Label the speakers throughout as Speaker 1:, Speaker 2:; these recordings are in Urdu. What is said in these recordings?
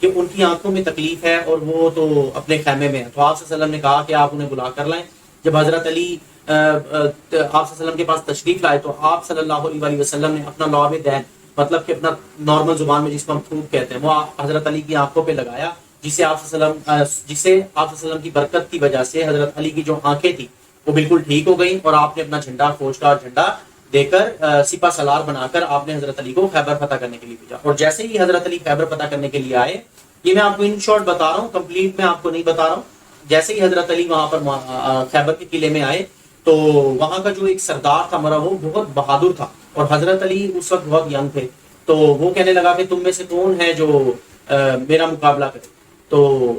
Speaker 1: کہ ان کی آنکھوں میں تکلیف ہے اور وہ تو اپنے خیمے میں ہے. تو آپ صلی اللہ علیہ وسلم نے کہا کہ آپ انہیں بلا کر لائیں. جب حضرت علی آپ صلی اللہ علیہ وسلم کے پاس تشریف لائے تو آپ صلی اللہ علیہ وسلم نے اپنا لعاب دین، مطلب کہ اپنا نارمل زبان میں جس کو ہم تھوک کہتے ہیں، وہ حضرت علی کی آنکھوں پہ لگایا، جسے آپ صلی اللہ علیہ وسلم کی برکت کی وجہ سے حضرت علی کی جو آنکھیں تھیں وہ بالکل ٹھیک ہو گئیں، اور آپ نے اپنا جھنڈا، فوجدار جھنڈا دے کر سپہ سالار بنا کر آپ نے حضرت علی کو خیبر فتح کرنے کے لیے بھیجا. اور جیسے ہی حضرت علی خیبر فتح کرنے کے لیے آئے، یہ میں آپ کو ان شارٹ بتا رہا ہوں، کمپلیٹ میں آپ کو نہیں بتا رہا ہوں. جیسے ہی حضرت علی وہاں پر خیبر کے قلعے میں آئے تو وہاں کا جو ایک سردار تھا مرا، وہ بہت بہادر تھا، اور حضرت علی اس وقت بہت ینگ تھے. تو وہ کہنے لگا کہ تم میں سے کون ہے جو میرا مقابلہ کرے. تو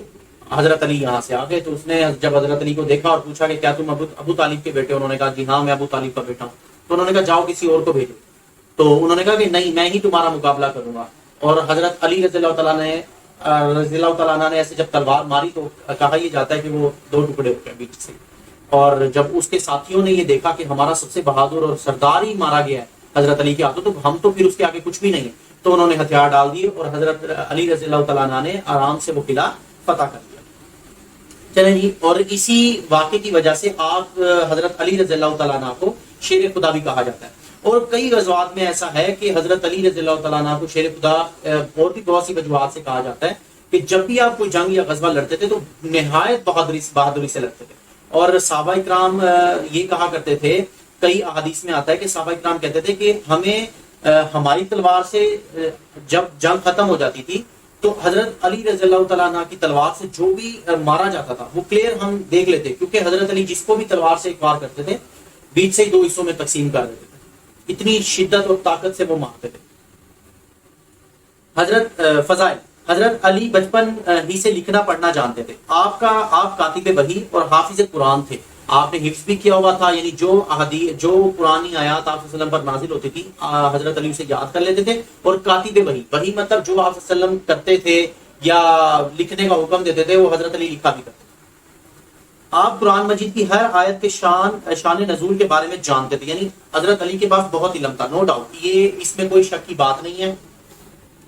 Speaker 1: حضرت علی یہاں سے آ گئے. تو اس نے جب حضرت علی کو دیکھا اور پوچھا کہ کیا تم ابو طالب کے بیٹے ہو؟ انہوں نے کہا جی ہاں میں ابو طالب کا بیٹا ہوں. تو انہوں نے کہا جاؤ کسی اور کو بھیجو. تو انہوں نے کہا کہ نہیں، میں ہی تمہارا مقابلہ کروں گا. اور حضرت علی رضی اللہ تعالیٰ عنہ نے ایسے جب تلوار ماری تو کہا یہ جاتا ہے کہ وہ دو ٹکڑے ہو گئے بیچ سے. اور جب اس کے ساتھیوں نے یہ دیکھا کہ ہمارا سب سے بہادر اور سردار ہی مارا گیا ہے حضرت علی کے ہاتھوں، تو ہم تو پھر اس کے آگے کچھ بھی نہیں ہے. تو انہوں نے ہتھیار ڈال دیے اور حضرت علی رضی اللہ تعالیٰ عنہ نے آرام سے وہ قلعہ فتح کر دیا. چلیں جی. اور اسی واقعے کی وجہ سے آپ حضرت علی رضی اللہ تعالیٰ عنہ کو شیر خدا بھی کہا جاتا ہے. اور کئی غزوات میں ایسا ہے کہ حضرت علی رضی اللہ تعالیٰ عنہ کو شیر خدا اور بھی بہت سی وجوہات سے کہا جاتا ہے کہ جب بھی آپ کوئی جنگ یا غزوہ لڑتے تھے تو نہایت بہادری سے لڑتے تھے. اور صحابہ کرام یہ کہا کرتے تھے، کئی احادیث میں آتا ہے کہ صحابہ کرام کہتے تھے کہ ہمیں ہماری تلوار سے جب جنگ ختم ہو جاتی تھی تو حضرت علی رضی اللہ تعالیٰ عنہ کی تلوار سے جو بھی مارا جاتا تھا وہ کلیئر ہم دیکھ لیتے، کیونکہ حضرت علی جس کو بھی تلوار سے وار کرتے تھے بیچ سے ہی دو حصوں میں تقسیم کر دیتے تھے. اتنی شدت اور طاقت سے وہ مارتے تھے. حضرت فضائل، حضرت علی بچپن ہی سے لکھنا پڑھنا جانتے تھے. آپ کاتب وحی اور حافظ قرآن تھے. آپ نے حفظ بھی کیا ہوا تھا، یعنی جو قرآنی آیات آپ صلی اللہ علیہ وسلم پر نازل ہوتی تھی حضرت علی اسے یاد کر لیتے تھے. اور کاتب وحی مطلب جو آپ صلی اللہ علیہ وسلم کرتے تھے یا لکھنے کا حکم دیتے تھے وہ حضرت علی لکھا بھی کرتے تھے. آپ قرآن مجید کی ہر آیت کے شان نزول کے بارے میں جانتے تھے، یعنی حضرت علی کے پاس بہت علم تھا، نو ڈاؤٹ، یہ اس میں کوئی شک کی بات نہیں ہے.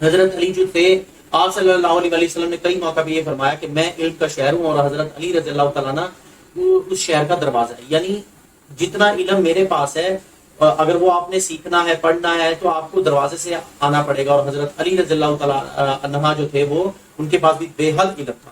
Speaker 1: حضرت علی جو تھے، آپ صلی اللہ علیہ وسلم نے کئی موقع پہ یہ فرمایا کہ میں علم کا شہر ہوں، اور حضرت علی رضی اللہ تعالیٰ عنہ وہ اس شہر کا دروازہ ہے. یعنی جتنا علم میرے پاس ہے اگر وہ آپ نے سیکھنا ہے، پڑھنا ہے تو آپ کو دروازے سے آنا پڑے گا. اور حضرت علی رضی اللہ تعالیٰ عنہ جو تھے وہ ان کے پاس بھی بے حد علم تھا.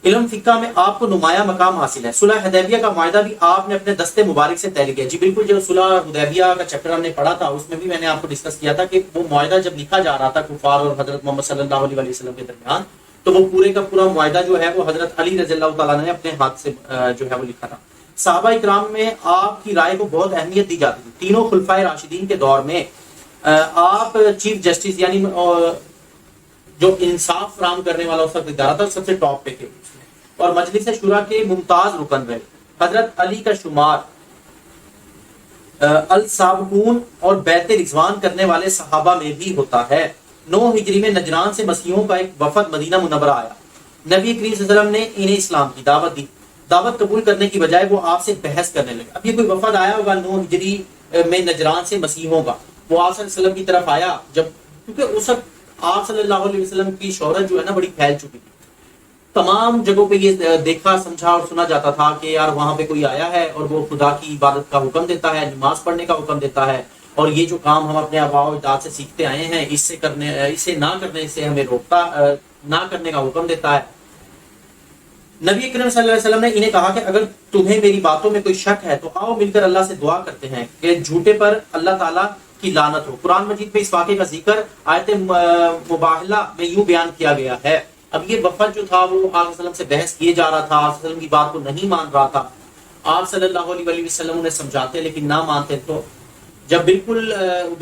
Speaker 1: علم فقہ میں آپ کو نمایاں مقام حاصل ہے. صلح حدیبیہ کا معاہدہ بھی آپ نے اپنے دستے مبارک سے طے کیا. جی بالکل، جو صلح حدیبیہ کا چیپٹر ہم نے پڑھا تھا اس میں بھی میں نے آپ کو ڈسکس کیا تھا کہ وہ معاہدہ جب لکھا جا رہا تھا کفار اور حضرت محمد صلی اللہ علیہ وسلم کے درمیان، تو وہ پورے کا پورا معاہدہ جو ہے وہ حضرت علی رضی اللہ تعالیٰ نے اپنے ہاتھ سے جو ہے وہ لکھا تھا. صحابہ اکرام میں آپ کی رائے کو بہت اہمیت دی جاتی تھی. تینوں خلفائے راشدین کے دور میں آپ چیف جسٹس، یعنی جو انصاف فراہم کرنے والا اس وقت ادارہ تھا، سب سے ٹاپ پہ تھے. اور مجلس شورا کے ممتاز رکن رہے. حضرت علی کا شمار السابقون اور بیعت رضوان کرنے والے صحابہ میں بھی ہوتا ہے. 9 ہجری میں نجران سے مسیحیوں کا ایک وفد مدینہ منورہ آیا. نبی کریم صلی اللہ علیہ وسلم نے انہیں اسلام کی دعوت دی. دعوت قبول کرنے کی بجائے وہ آپ سے بحث کرنے لگے. اب یہ کوئی وفد آیا ہوگا 9 ہجری میں نجران سے مسیحیوں کا، وہ آپ صلی اللہ علیہ وسلم کی طرف آیا، جب کیونکہ اس وقت آپ صلی اللہ علیہ وسلم کی شہرت جو ہے نا بڑی پھیل چکی تھی. تمام جگہوں پہ یہ دیکھا سمجھا اور سنا جاتا تھا کہ یار وہاں پہ کوئی آیا ہے اور وہ خدا کی عبادت کا حکم دیتا ہے، نماز پڑھنے کا حکم دیتا ہے، اور یہ جو کام ہم اپنے آباء و اجداد سے سیکھتے آئے ہیں اسے نہ کرنے سے ہمیں روکتا، نہ کرنے کا حکم دیتا ہے. نبی کریم صلی اللہ علیہ وسلم نے انہیں کہا کہ اگر تمہیں میری باتوں میں کوئی شک ہے تو آؤ مل کر اللہ سے دعا کرتے ہیں کہ جھوٹے پر اللہ تعالیٰ کی لعنت ہو. قرآن مجید میں اس واقعے کا ذکر آیت مباہلہ میں یوں بیان کیا گیا ہے. اب یہ وفد جو تھا وہ آپ صلی اللہ علیہ وسلم سے بحث کیے جا رہا تھا، آپ صلی اللہ علیہ وسلم کی بات کو نہیں مان رہا تھا. آپ صلی اللہ علیہ وسلم انہیں سمجھاتے لیکن نہ مانتے. تو جب بالکل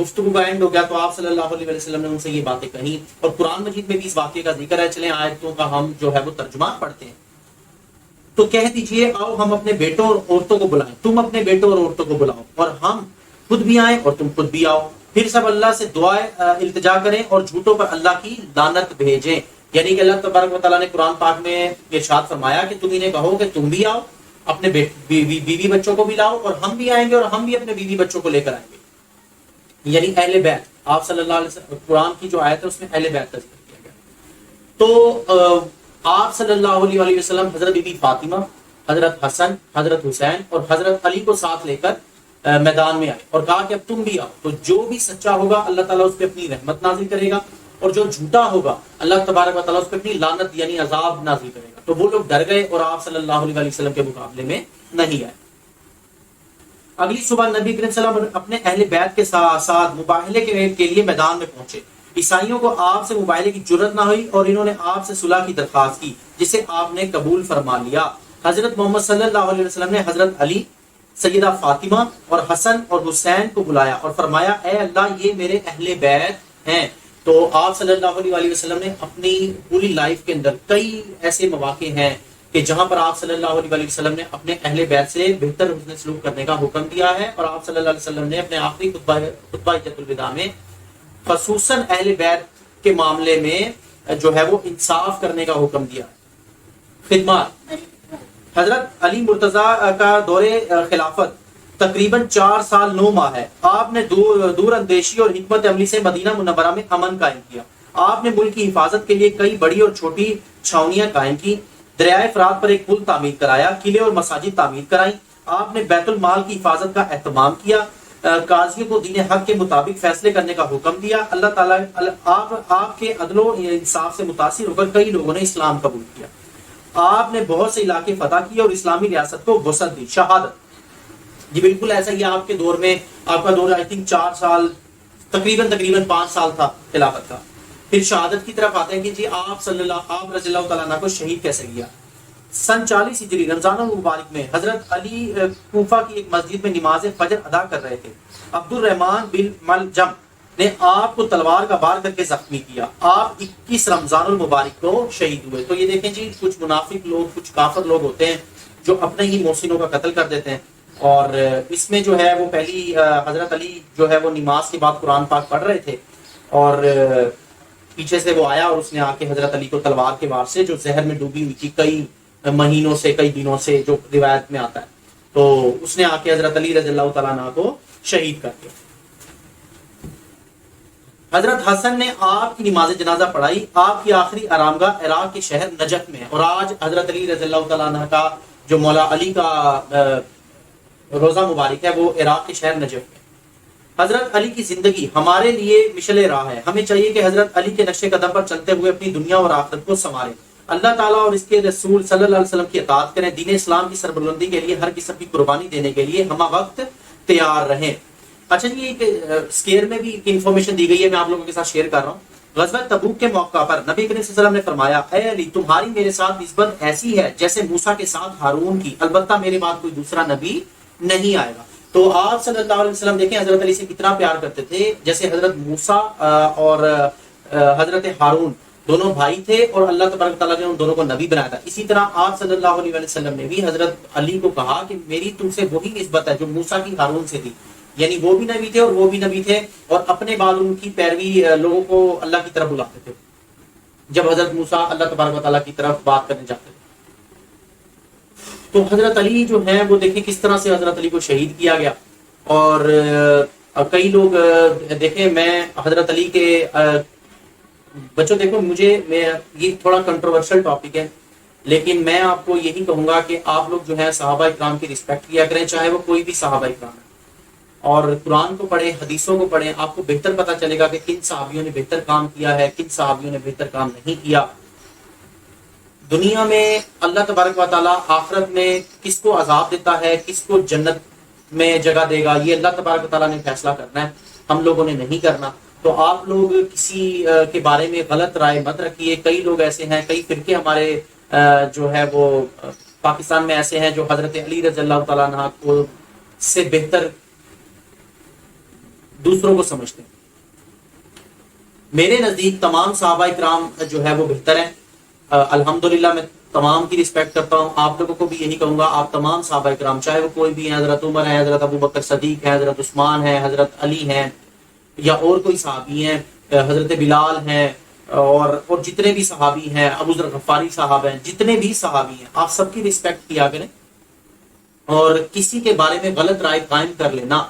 Speaker 1: گفتگو کا اینڈ ہو گیا تو آپ صلی اللہ علیہ وسلم نے ان سے یہ باتیں کہیں، اور قرآن مجید میں بھی اس واقعے کا ذکر ہے. چلیں آیتوں کا ہم جو ہے وہ ترجمہ پڑھتے ہیں. تو کہہ دیجئے آؤ ہم اپنے بیٹوں اور عورتوں کو بلائیں، تم اپنے بیٹوں اور عورتوں کو بلاؤ، اور ہم خود بھی آئیں اور تم خود بھی آؤ. پھر سب اللہ سے دعائیں التجا کریں اور جھوٹوں پر اللہ کی لعنت بھیجیں. یعنی کہ اللہ تبارک و تعالیٰ نے قرآن پاک میں ارشاد فرمایا کہ تم انہیں کہو کہ تم بھی آؤ، اپنے بیوی بچوں کو بھی لاؤ، اور ہم بھی آئیں گے اور ہم بھی اپنے بیوی بچوں کو لے کر آئیں گے. یعنی اہل بیت، آپ صلی اللہ علیہ وسلم، قرآن کی جو آیت ہے اس میں اہل بیت کا ذکر کیا گیا. تو آپ صلی اللہ علیہ وسلم حضرت بی بی فاطمہ، حضرت حسن، حضرت حسین اور حضرت علی کو ساتھ لے کر میدان میں آئے اور کہا کہ اب تم بھی آؤ، تو جو بھی سچا ہوگا اللہ تعالیٰ اس پہ اپنی رحمت نازل کرے گا، اور جو جھوٹا ہوگا اللہ تبارک و تعالیٰ اس پہ اپنی لعنت یعنی عذاب نازل کرے گا۔ تو وہ لوگ ڈر گئے اور آپ صلی اللہ علیہ وسلم کے مقابلے میں نہیں آئے۔ اگلی صبح نبی کریم صلی اللہ علیہ وسلم اپنے اہل بیت کے ساتھ مباہلے کے لیے میدان میں پہنچے۔ عیسائیوں کو آپ سے مباہلے کی جرت نہ ہوئی اور انہوں نے آپ سے صلح کی درخواست کی، جسے آپ نے قبول فرما لیا۔ حضرت محمد صلی اللہ علیہ وسلم نے حضرت علی، سیدہ فاطمہ اور حسن اور حسین کو بلایا اور فرمایا اے اللہ یہ میرے اہل بیت ہیں۔ تو آپ صلی اللہ علیہ وسلم نے اپنی پوری لائف کے اندر کئی ایسے مواقع ہیں کہ جہاں پر آپ صلی اللہ علیہ وسلم نے اپنے اہل بیت سے بہتر حسن سلوک کرنے کا حکم دیا ہے، اور آپ صلی اللہ علیہ وسلم نے اپنے آخری خطبہ حجۃ الوداع میں خصوصاً اہل بیت کے معاملے میں جو ہے وہ انصاف کرنے کا حکم دیا ہے۔ خدمات: حضرت علی مرتضیٰ کا دور خلافت تقریباً 4 سال 9 ماہ ہے۔ آپ نے دور اندیشی اور حکمت عملی سے مدینہ منورہ میں امن قائم کیا۔ آپ نے ملک کی حفاظت کے لیے کئی بڑی اور چھوٹی چھاونیاں قائم کی، دریائے فرات پر ایک پل تعمیر کرایا، قلعے اور مساجد تعمیر کرائیں۔ آپ نے بیت المال کی حفاظت کا اہتمام کیا، قاضیوں کو دین حق کے مطابق فیصلے کرنے کا حکم دیا۔ اللہ تعالیٰ آپ کے عدل و انصاف سے متاثر ہو کر کئی لوگوں نے اسلام قبول کیا۔ آپ نے بہت سے علاقے فتح کیے اور اسلامی ریاست کو وسعت دی۔ شہادت: جی بالکل ایسا ہی آپ کے دور میں، آپ کا دور آئی تھنک 4 سال تقریباً 5 سال تھا خلافت کا۔ پھر شہادت کی طرف آتے ہیں کہ جی آپ رضی اللہ تعالیٰ عنہ کو شہید کیسے کیا۔ سن 40 ہجری رمضان المبارک میں حضرت علی کوفہ کی ایک مسجد میں نماز فجر ادا کر رہے تھے۔ عبد الرحمن بن ملجم نے آپ کو تلوار کا وار کر کے زخمی کیا۔ آپ 21 رمضان المبارک کو شہید ہوئے۔ تو یہ دیکھیں جی کچھ منافق لوگ، کچھ کافر لوگ ہوتے ہیں جو اپنے ہی محسنوں کا قتل کر دیتے ہیں، اور اس میں جو ہے وہ پہلی حضرت علی جو ہے وہ نماز کے بعد قرآن پاک پڑھ رہے تھے، اور پیچھے سے وہ آیا اور اس نے آ کے حضرت علی کو تلوار کے وار سے، جو زہر میں ڈوبی ہوئی تھی کئی مہینوں سے، کئی دنوں سے، جو روایت میں آتا ہے، تو اس نے آ کے حضرت علی رضی اللہ تعالیٰ عنہ کو شہید کر دیا۔ حضرت حسن نے آپ کی نماز جنازہ پڑھائی۔ آپ کی آخری آرامگاہ عراق کے شہر نجف میں ہے، اور آج حضرت علی رضی اللہ تعالیٰ عنہ کا جو مولا علی کا روزہ مبارک ہے وہ عراق کے شہر نجف میں۔ حضرت علی کی زندگی ہمارے لیے مشعل راہ ہے۔ ہمیں چاہیے کہ حضرت علی کے نقش قدم پر چلتے ہوئے اپنی دنیا اور آخرت کو سنواریں، اللہ تعالیٰ اور اس کے رسول صلی اللہ علیہ وسلم کی اطاعت کریں، دین اسلام کی سربلندی کے لیے ہر قسم کی قربانی دینے کے لیے ہمہ وقت تیار رہیں۔ اچھا جی، ایک اسکیئر میں بھی ایک انفارمیشن دی گئی ہے، میں آپ لوگوں کے ساتھ شیئر کر رہا ہوں۔ غزوہ تبوک کے موقع پر نبی کریم صلی اللہ علیہ وسلم نے فرمایا اے علی تمہاری میرے ساتھ نسبت ایسی ہے جیسے موسیٰ کے ساتھ ہارون کی، البتہ میرے بعد کوئی دوسرا نبی نہیں آئے گا۔ تو آپ صلی اللہ علیہ وسلم دیکھیں حضرت علی سے کتنا پیار کرتے تھے، جیسے حضرت موسیٰ اور حضرت ہارون دونوں بھائی تھے اور اللہ تبارک تعالیٰ نے ان دونوں کو نبی بنایا تھا، اسی طرح آپ صلی اللہ علیہ وسلم نے بھی حضرت علی کو کہا کہ میری تم سے وہی نسبت ہے جو موسیٰ کی ہارون سے تھی، یعنی وہ بھی نبی تھے اور وہ بھی نبی تھے، اور اپنے بعد ان کی پیروی لوگوں کو اللہ کی طرف بلاتے تھے جب حضرت موسیٰ اللہ تبارک تعالیٰ کی طرف بات کرنے جاتے تھے۔ تو حضرت علی جو ہیں وہ دیکھیں کس طرح سے حضرت علی کو شہید کیا گیا، اور کئی لوگ دیکھیں، میں حضرت علی کے بچوں دیکھو یہ تھوڑا کنٹروورشل ٹاپک ہے، لیکن میں آپ کو یہی کہوں گا کہ آپ لوگ جو ہے صحابہ اکرام کی رسپیکٹ کیا کریں، چاہے وہ کوئی بھی صحابہ اکرام ہے، اور قرآن کو پڑھیں، حدیثوں کو پڑھیں، آپ کو بہتر پتہ چلے گا کہ کن صحابیوں نے بہتر کام کیا ہے، کن صحابیوں نے بہتر کام نہیں کیا۔ دنیا میں اللہ تبارک و تعالیٰ آخرت میں کس کو عذاب دیتا ہے، کس کو جنت میں جگہ دے گا، یہ اللہ تبارک و تعالیٰ نے فیصلہ کرنا ہے، ہم لوگوں نے نہیں کرنا۔ تو آپ لوگ کسی کے بارے میں غلط رائے مت رکھیے۔ کئی لوگ ایسے ہیں، کئی فرقے ہمارے جو ہے وہ پاکستان میں ایسے ہیں جو حضرت علی رضی اللہ تعالیٰ عنہ کو سے بہتر دوسروں کو سمجھتے ہیں۔ میرے نزدیک تمام صحابہ اکرام جو ہے وہ بہتر ہیں، الحمدللہ میں تمام کی رسپیکٹ کرتا ہوں۔ آپ لوگوں کو بھی یہی کہوں گا، آپ تمام صحابہ اکرام چاہے وہ کوئی بھی ہیں، حضرت عمر ہیں، حضرت ابو بکر صدیق ہیں، حضرت عثمان ہیں، حضرت علی ہیں، یا اور کوئی صحابی ہیں، حضرت بلال ہیں، اور جتنے بھی صحابی ہیں، ابو ذر غفاری صاحب ہیں، جتنے بھی صحابی ہیں، آپ سب کی رسپیکٹ کیا کریں، اور کسی کے بارے میں غلط رائے قائم کر لینا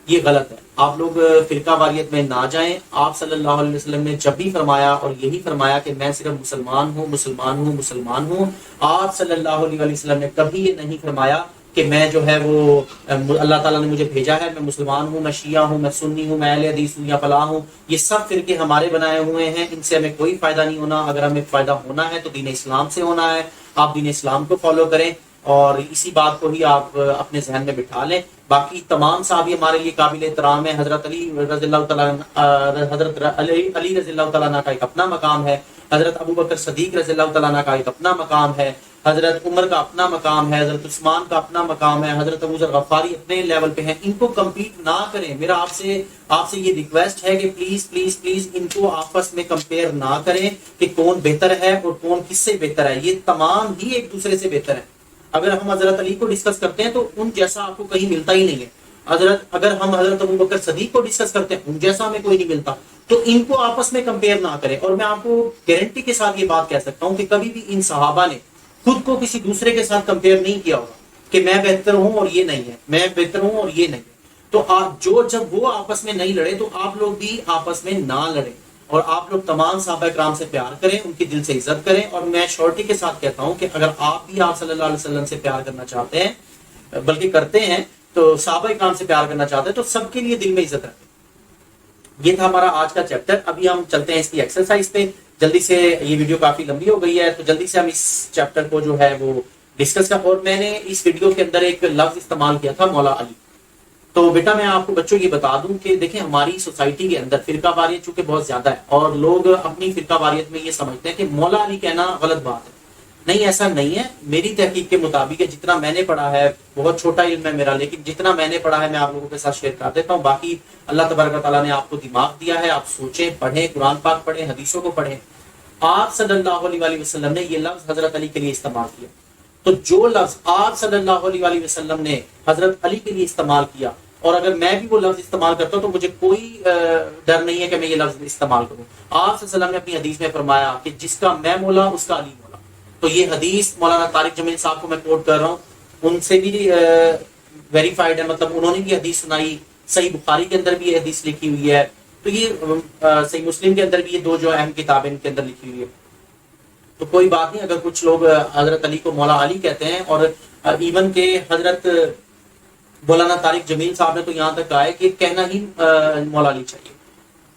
Speaker 1: یہ غلط ہے۔ آپ لوگ فرقہ واریت میں نہ جائیں. آپ صلی اللہ علیہ وسلم نے جب بھی فرمایا اور یہی فرمایا کہ میں صرف مسلمان ہوں مسلمان ہوں مسلمان ہوں. آپ صلی اللہ علیہ وسلم نے کبھی یہ نہیں فرمایا کہ میں جو ہے وہ اللہ تعالیٰ نے مجھے بھیجا ہے میں مسلمان ہوں میں شیعہ ہوں میں سنی ہوں میں اہل حدیث ہوں یا فلاں ہوں. یہ سب فرقے ہمارے بنائے ہوئے ہیں, ان سے ہمیں کوئی فائدہ نہیں ہونا. اگر ہمیں فائدہ ہونا ہے تو دین اسلام سے ہونا ہے. آپ دین اسلام کو فالو کریں اور اسی بات کو ہی آپ اپنے ذہن میں بٹھا لیں. باقی تمام صحابی ہمارے لیے قابل احترام ہے. حضرت علی رضی اللہ تعالیٰ حضرت علی رضی اللہ تعالیٰ عنہ کا ایک اپنا مقام ہے. حضرت ابو بکر صدیق رضی اللہ تعالیٰ عنہ کا ایک اپنا مقام ہے. حضرت عمر کا اپنا مقام ہے. حضرت عثمان کا اپنا مقام ہے. حضرت ابو ذر غفاری اپنے لیول پہ ہیں. ان کو کمپیٹ نہ کریں. میرا آپ سے یہ ریکویسٹ ہے کہ پلیز پلیز پلیز ان کو آپس میں کمپیئر نہ کریں کہ کون بہتر ہے اور کون کس سے بہتر ہے. یہ تمام ہی ایک دوسرے سے بہتر ہے. اگر ہم حضرت علی کو ڈسکس کرتے ہیں تو ان جیسا آپ کو کہیں ملتا ہی نہیں ہے. اگر ہم حضرت ابو بکر صدیق کو ڈسکس کرتے ہیں ان جیسا ہمیں کوئی نہیں ملتا. تو ان کو آپس میں کمپیئر نہ کریں. اور میں آپ کو گارنٹی کے ساتھ یہ بات کہہ سکتا ہوں کہ کبھی بھی ان صحابہ نے خود کو کسی دوسرے کے ساتھ کمپیئر نہیں کیا ہوگا کہ میں بہتر ہوں اور یہ نہیں ہے, میں بہتر ہوں اور یہ نہیں ہے. تو جب وہ آپس میں نہیں لڑے تو آپ لوگ بھی آپس میں نہ لڑیں. اور آپ لوگ تمام صحابہ کرام سے پیار کریں, ان کی دل سے عزت کریں. اور میں شورٹی کے ساتھ کہتا ہوں کہ اگر آپ بھی آپ صلی اللہ علیہ وسلم سے پیار کرنا چاہتے ہیں بلکہ کرتے ہیں تو صحابہ کرام سے پیار کرنا چاہتے ہیں تو سب کے لیے دل میں عزت رکھیں. یہ تھا ہمارا آج کا چیپٹر. ابھی ہم چلتے ہیں اس کی ایکسرسائز پہ. جلدی سے, یہ ویڈیو کافی لمبی ہو گئی ہے تو جلدی سے ہم اس چیپٹر کو جو ہے وہ ڈسکس کر. اور میں نے اس ویڈیو کے اندر ایک لفظ استعمال کیا تھا مولا علی. تو بیٹا میں آپ کو بچوں یہ بتا دوں کہ دیکھیں ہماری سوسائٹی کے اندر فرقہ واریت چونکہ بہت زیادہ ہے اور لوگ اپنی فرقہ واریت میں یہ سمجھتے ہیں کہ مولا علی کہنا غلط بات ہے. نہیں, ایسا نہیں ہے. میری تحقیق کے مطابق جتنا میں نے پڑھا ہے, بہت چھوٹا علم ہے میرا, لیکن جتنا میں نے پڑھا ہے میں آپ لوگوں کے ساتھ شیئر کر دیتا ہوں. باقی اللہ تبارک و تعالیٰ نے آپ کو دماغ دیا ہے, آپ سوچیں, پڑھیں, قرآن پاک پڑھیں, حدیثوں کو پڑھیں. آپ صلی اللہ علیہ وسلم نے یہ لفظ حضرت علی کے لیے استعمال کیا. تو جو لفظ آپ صلی اللہ علیہ وسلم نے حضرت علی کے لیے استعمال کیا اور اگر میں بھی وہ لفظ استعمال کرتا ہوں تو مجھے کوئی ڈر نہیں ہے کہ میں یہ لفظ استعمال کروں. آپ صلی اللہ علیہ وسلم نے اپنی حدیث میں فرمایا کہ جس کا میں مولا اس کا علی مولا. تو یہ حدیث مولانا طارق جمیل صاحب کو میں کوٹ کر رہا ہوں, ان سے بھی ویریفائڈ ہے, مطلب انہوں نے بھی حدیث سنائی. صحیح بخاری کے اندر بھی یہ حدیث لکھی ہوئی ہے. تو یہ صحیح مسلم کے اندر بھی یہ دو جو اہم کتابیں ان کے اندر لکھی ہوئی ہے. تو کوئی بات نہیں اگر کچھ لوگ حضرت علی کو مولا علی کہتے ہیں. اور ایون کہ حضرت مولانا طارق جمیل صاحب نے تو یہاں تک کہا ہے کہ کہنا ہی مولا علی چاہیے.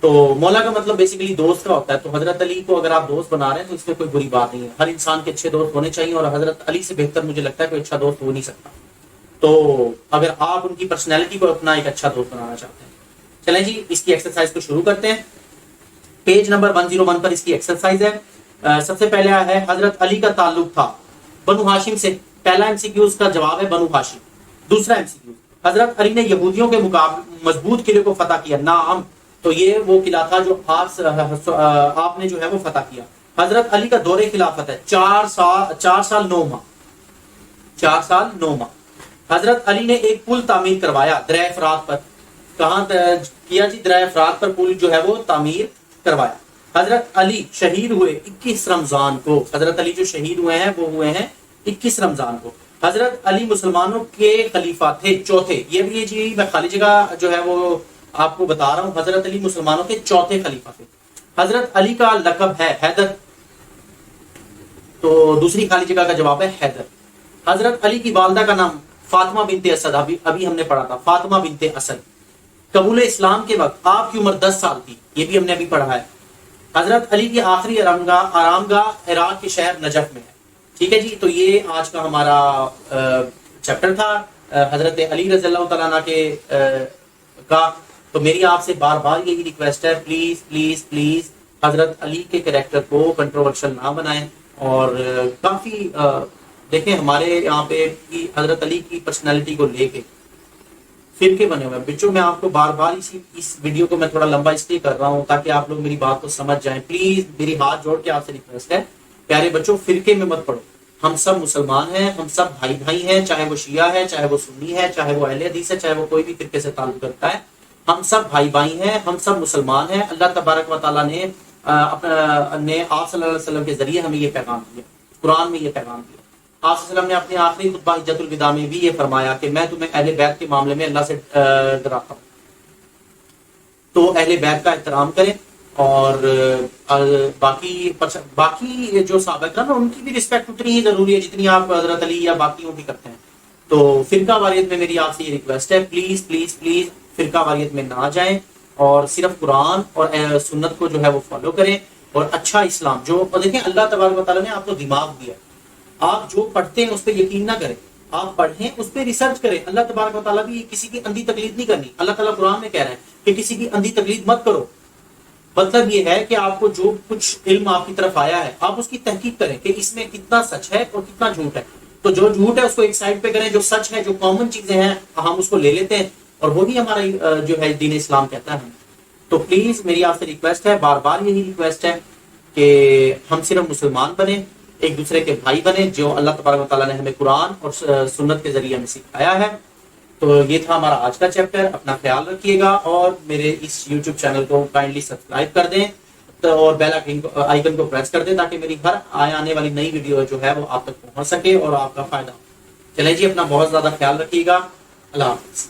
Speaker 1: تو مولا کا مطلب بیسیکلی دوست کا ہوتا ہے. تو حضرت علی کو اگر آپ دوست بنا رہے ہیں تو اس میں کوئی بری بات نہیں ہے. ہر انسان کے اچھے دوست ہونے چاہیے اور حضرت علی سے بہتر مجھے لگتا ہے کوئی اچھا دوست ہو نہیں سکتا. تو اگر آپ ان کی پرسنالٹی کو اپنا ایک اچھا دوست بنانا چاہتے ہیں, چلیں جی اس کی ایکسرسائز کو شروع کرتے ہیں. پیج نمبر 101 پر اس کی ایکسرسائز ہے. سب سے پہلے ہے حضرت علی کا تعلق تھا بنو ہاشم سے. پہلا ایم سی کیو اس کا جواب ہے بنو ہاشم. دوسرا ایم سی کیو, حضرت علی نے یہودیوں کے مقابلے مضبوط قلعے کو فتح کیا. نعم, تو یہ وہ قلعہ تھا جو آپ نے جو ہے وہ فتح کیا. حضرت علی کا دور خلافت ہے 4 سال 9 ماہ. 4 سال 9 ماہ. حضرت علی نے ایک پل تعمیر کروایا درہ فرات پر. کہاں کیا جی؟ درہ فرات پر پل جو ہے وہ تعمیر کروایا. حضرت علی شہید ہوئے 21 رمضان کو. حضرت علی جو شہید ہوئے ہیں وہ ہوئے ہیں 21 رمضان کو. حضرت علی مسلمانوں کے خلیفہ تھے چوتھے. یہ بھی جی میں خالی جگہ جو ہے وہ آپ کو بتا رہا ہوں. حضرت علی مسلمانوں کے چوتھے خلیفہ تھے. حضرت علی کا لقب ہے حیدر. تو دوسری خالی جگہ کا جواب ہے حیدر. حضرت علی کی والدہ کا نام فاطمہ بنت اسد. ابھی ہم نے پڑھا تھا فاطمہ بنت اسد. قبول اسلام کے وقت آپ کی عمر 10 سال تھی. یہ بھی ہم نے ابھی پڑھا ہے. حضرت علی کی آخری آرامگاہ عراق کے شہر نجف میں ہے. ٹھیک ہے جی. تو یہ آج کا ہمارا چیپٹر تھا حضرت علی رضی اللہ تعالیٰ عنہ کے کا. تو میری آپ سے بار بار یہی ریکویسٹ ہے, پلیز پلیز پلیز حضرت علی کے کریکٹر کو کنٹروورشل نہ بنائیں. اور کافی دیکھیں ہمارے یہاں پہ حضرت علی کی پرسنالٹی کو لے کے فرقے بنے ہوئے ہیں. بچوں میں آپ کو بار بار اس ویڈیو کو میں تھوڑا لمبا اس لیے کر رہا ہوں تاکہ آپ لوگ میری بات کو سمجھ جائیں. پلیز میری ہاتھ جوڑ کے آپ سے ریکویسٹ ہے, پیارے بچوں فرقے میں مت پڑھو. ہم سب مسلمان ہیں, ہم سب بھائی بھائی ہیں, چاہے وہ شیعہ ہے, چاہے وہ سنی ہے, چاہے وہ اہل حدیث ہے, چاہے وہ کوئی بھی فرقے سے تعلق رکھتا ہے. ہم سب بھائی بھائی ہیں, ہم سب مسلمان ہیں. اللہ تبارک و تعالیٰ نے آپ صلی اللہ علیہ وسلم کے ذریعے ہمیں یہ پیغام دیا, قرآن میں یہ پیغام دیا. آپ صلی اللہ علیہ وسلم نے اپنے آخری خطبہ حجۃ الوداع میں بھی یہ فرمایا کہ میں تمہیں اہل بیت کے معاملے میں اللہ سے ڈراتا ہوں. تو اہل بیت کا احترام کریں، اور باقی جو صحابہ کرام ان کی بھی رسپیکٹ اتنی ہی ضروری ہے جتنی آپ حضرت علی یا باقیوں کی کرتے ہیں. تو فرقہ واریت میں میری آپ سے یہ ریکویسٹ ہے، پلیز پلیز پلیز فرقہ واریت میں نہ جائیں، اور صرف قرآن اور سنت کو جو ہے وہ فالو کریں، اور اچھا اسلام جو، اور دیکھیں اللہ تبارک و تعالیٰ نے آپ کو دماغ دیا، آپ جو پڑھتے ہیں اس پہ یقین نہ کریں، آپ پڑھیں اس پہ ریسرچ کریں. اللہ تبارک و تعالیٰ بھی کسی کی اندھی تقلید نہیں کرنی. اللہ تعالیٰ قرآن میں کہہ رہے ہیں کہ کسی کی اندھی تقلید مت کرو. مطلب یہ ہے کہ آپ کو جو کچھ علم آپ کی طرف آیا ہے آپ اس کی تحقیق کریں کہ اس میں کتنا سچ ہے اور کتنا جھوٹ ہے. تو جو جھوٹ ہے اس کو ایک سائڈ پہ کریں، جو سچ ہے، جو کامن چیزیں ہیں ہم اس کو لے لیتے ہیں، اور وہی ہمارا جو ہے دین اسلام کہتا ہے. تو پلیز میری آپ سے ریکویسٹ ہے، بار بار یہی ریکویسٹ ہے کہ ہم صرف مسلمان بنیں، ایک دوسرے کے بھائی بنیں، جو اللہ تبارک و تعالیٰ نے ہمیں قرآن اور سنت کے ذریعے ہمیں سکھایا ہے. تو یہ تھا ہمارا آج کا چیپٹر. اپنا خیال رکھیے گا، اور میرے اس یوٹیوب چینل کو کائنڈلی سبسکرائب کر دیں، اور بیل آئیکن کو پریس کر دیں تاکہ میری ہر آنے والی نئی ویڈیو جو ہے وہ آپ تک پہنچ سکے اور آپ کا فائدہ ہو. چلیں جی، اپنا بہت زیادہ خیال رکھیے گا. اللہ حافظ.